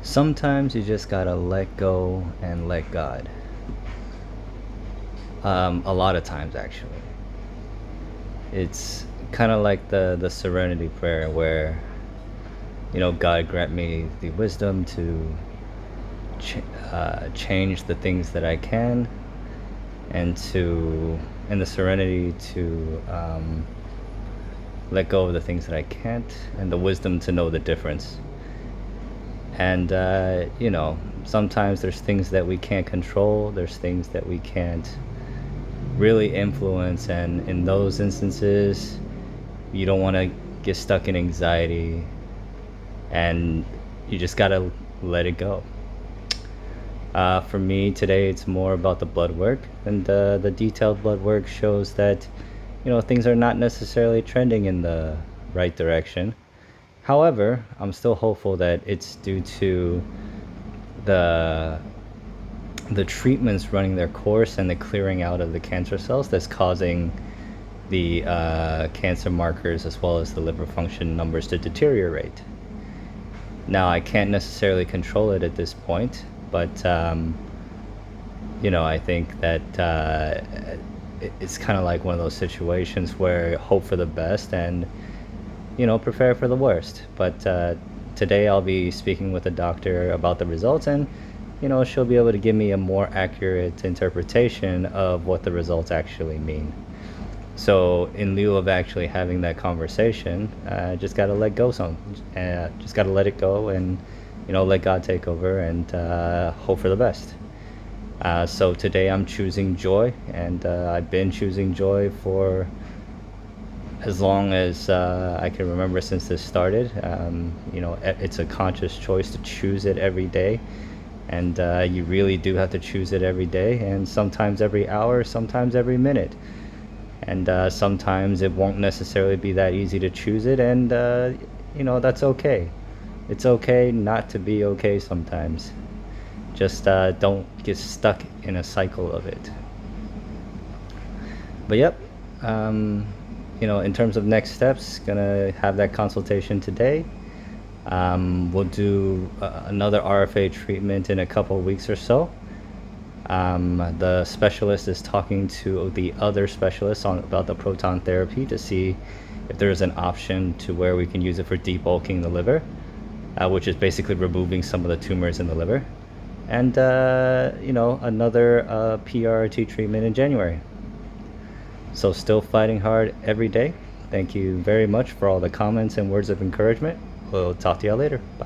Sometimes you just gotta let go and let God. A lot of times, actually. It's kind of like the serenity prayer where, God grant me the wisdom to change the things that I can, and the serenity to let go of the things that I can't, and the wisdom to know the difference. And sometimes there's things that we can't control, there's things that we can't really influence, and in those instances you don't want to get stuck in anxiety, and you just gotta let it go. For me today, it's more about the blood work, and the detailed blood work shows that things are not necessarily trending in the right direction. However, I'm still hopeful that it's due to the treatments running their course and the clearing out of the cancer cells that's causing the cancer markers as well as the liver function numbers to deteriorate. Now, I can't necessarily control it at this point, but I think that it's kind of like one of those situations where hope for the best and prepare for the worst. But today I'll be speaking with a doctor about the results, and she'll be able to give me a more accurate interpretation of what the results actually mean. So in lieu of actually having that conversation, just got to let go just got to let it go, and let God take over, and hope for the best. So today I'm choosing joy, and I've been choosing joy for as long as I can remember since this started. It's a conscious choice to choose it every day, and you really do have to choose it every day, and sometimes every hour, sometimes every minute, and sometimes it won't necessarily be that easy to choose it, and that's okay. It's okay not to be okay sometimes. Just don't get stuck in a cycle of it. But yep, in terms of next steps, gonna have that consultation today. We'll do another RFA treatment in a couple of weeks or so. The specialist is talking to the other specialists about the proton therapy to see if there's an option to where we can use it for debulking the liver, which is basically removing some of the tumors in the liver. And another PRRT treatment in January. So still fighting hard every day. Thank you very much for all the comments and words of encouragement. We'll talk to y'all later. Bye.